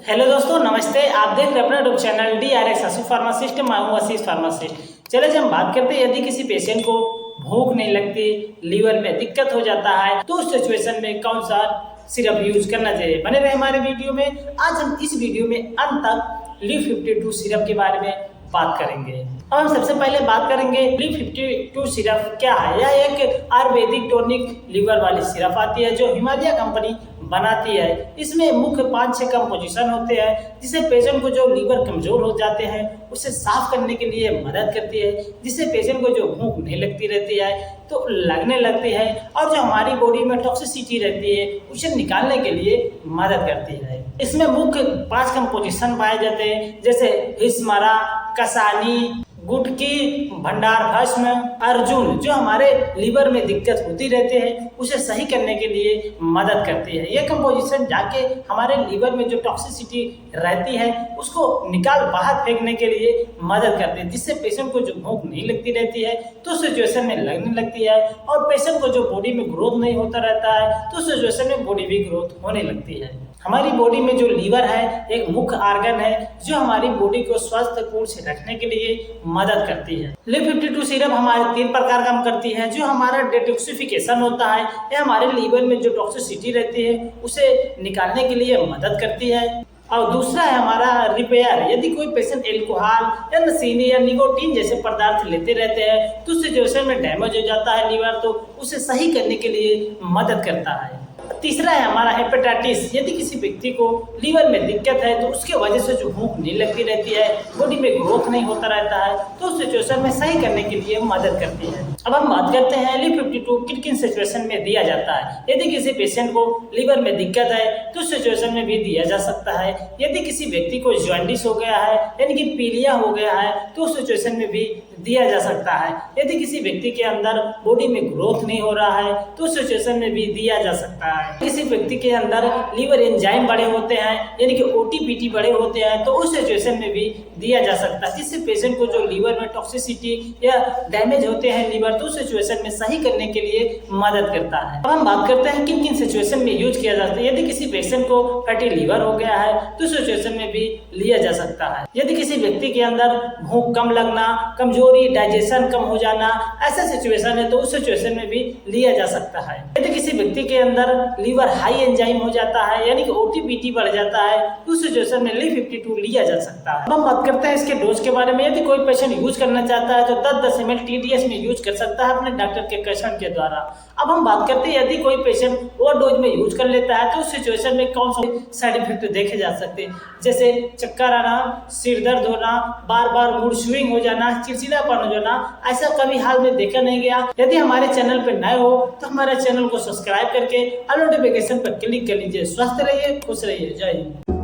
Hello दोस्तों, नमस्ते। आप देख रहे हैं अपना यूट्यूब चैनल DRX आशीष फार्मासिस्ट। मैं हूं आशीष फार्मासिस्ट। चलिए हम बात करते हैं, यदि किसी पेशेंट को भूख नहीं लगती, लीवर में दिक्कत हो जाता है, तो उस सिचुएशन में कौन सा सिरप यूज करना चाहिए। बने रहे हमारे वीडियो में। आज हम इस वीडियो में अंत तक LIV52 सिरप के बारे में बात करेंगे। अब हम सबसे पहले बात करेंगे LIV52 सिरप क्या है। यह एक आयुर्वेदिक टॉनिक लीवर वाली सिरप आती है जो हिमालय कंपनी बनाती है। इसमें मुख्य 5-6 कंपोजिशन होते हैं, जिससे पेशेंट को जो लीवर कमजोर हो जाते हैं उसे साफ करने के लिए मदद करती है, जिससे पेशेंट को जो भूख नहीं लगती रहती है तो लगने लगती है, और जो हमारी बॉडी में टॉक्सिसिटी रहती है उसे निकालने के लिए मदद करती है। इसमें मुख्य 5 कंपोजिशन पाए जाते हैं, जैसे हिस्मरा, कसानी, गुटकी, भंडार भस्म, अर्जुन, जो हमारे लीवर में दिक्कत होती रहती है उसे सही करने के लिए मदद करती है। ये कंपोजिशन जाके हमारे लीवर में जो टॉक्सिसिटी रहती है उसको निकाल बाहर फेंकने के लिए मदद करती है, जिससे पेशेंट को जो भूख नहीं लगती रहती है तो सिचुएशन में लगने लगती है, और पेशेंट को जो बॉडी में ग्रोथ नहीं होता रहता है तो सिचुएशन में बॉडी भी ग्रोथ होने लगती है। हमारी बॉडी में जो लीवर है एक मुख्य ऑर्गन है जो हमारी बॉडी को स्वास्थ्यपूर्ण से रखने के लिए मदद करती है। LIV52 सिरप हमारे 3 प्रकार काम करती है। जो हमारा डिटॉक्सिफिकेशन होता है, यह हमारे लीवर में जो टॉक्सिसिटी रहती है उसे निकालने के लिए मदद करती है। और दूसरा है हमारा रिपेयर। यदि कोई पेशेंट एल्कोहल या नशीली या निकोटीन जैसे पदार्थ लेते रहते हैं तो सिचुएशन में डैमेज हो जाता है लीवर, तो उसे सही करने के लिए मदद करता है। तीसरा है हमारा हेपेटाइटिस। यदि किसी व्यक्ति को लीवर में दिक्कत है तो उसके वजह से जो भूख नहीं लगती रहती है, बॉडी में ग्रोथ नहीं होता रहता है, तो उस सिचुएशन में सही करने के लिए मदद करती है। अब हम बात करते हैं LIV52 किन किन सिचुएशन में दिया जाता है। यदि किसी पेशेंट को लीवर में दिक्कत है तो उस सिचुएशन में भी दिया जा सकता है। यदि किसी व्यक्ति को जॉन्डिस हो गया है यानी कि पीलिया हो गया है तो उस सिचुएशन में भी दिया जा सकता है। यदि किसी व्यक्ति के अंदर बॉडी में ग्रोथ नहीं हो रहा है तो उस सिचुएशन में भी दिया जा सकता है। किसी व्यक्ति के अंदर लीवर एंजाइम बड़े होते हैं यानी कि OTPT बड़े होते हैं तो उस सिचुएशन में भी दिया जा सकता है, जिससे पेशेंट को जो लीवर में टॉक्सिसिटी या डैमेज होते हैं लीवर, तो उस सिचुएशन में सही करने के लिए मदद करता है। अब हम बात करते हैं किन किन सिचुएशन में यूज किया जाता है। यदि किसी पेशेंट को फैटी लीवर हो गया है तो उस सिचुएशन में भी लिया जा सकता है। यदि किसी व्यक्ति के अंदर भूख कम लगना, कमजोरी, डाइजेशन कम हो जाना, ऐसा सिचुएशन है तो उस सिचुएशन में भी लिया जा सकता है। यदि किसी व्यक्ति के अंदर लीवर हाई एंजाइम हो जाता है यानी कि OTPT बढ़ जाता है तो उस सिचुएशन में LIV52 लिया जा सकता है। अब हम बात करते हैं इसके डोज के बारे में। यदि कोई पेशेंट यूज करना चाहता है तो 10-10 ml TDS में यूज कर सकता है अपने डॉक्टर के कंसल्ट के द्वारा। अब हम बात करते हैं यदि कोई पेशेंट ओवर डोज में यूज कर लेता है तो उस सिचुएशन में कौन से साइड इफेक्ट देखे जा सकते हैं, जैसे चक्कर आना, सिर दर्द होना, बार बार मूड स्विंग हो जाना, चिड़चिड़ापन हो जाना, ऐसा कभी हाल में देखा नहीं गया। यदि हमारे चैनल पर नए हो तो हमारे चैनल को सब्सक्राइब करके ऑल नोटिफिकेशन पर क्लिक कर लीजिए। स्वस्थ रहिए, खुश रहिए। जय हिंद।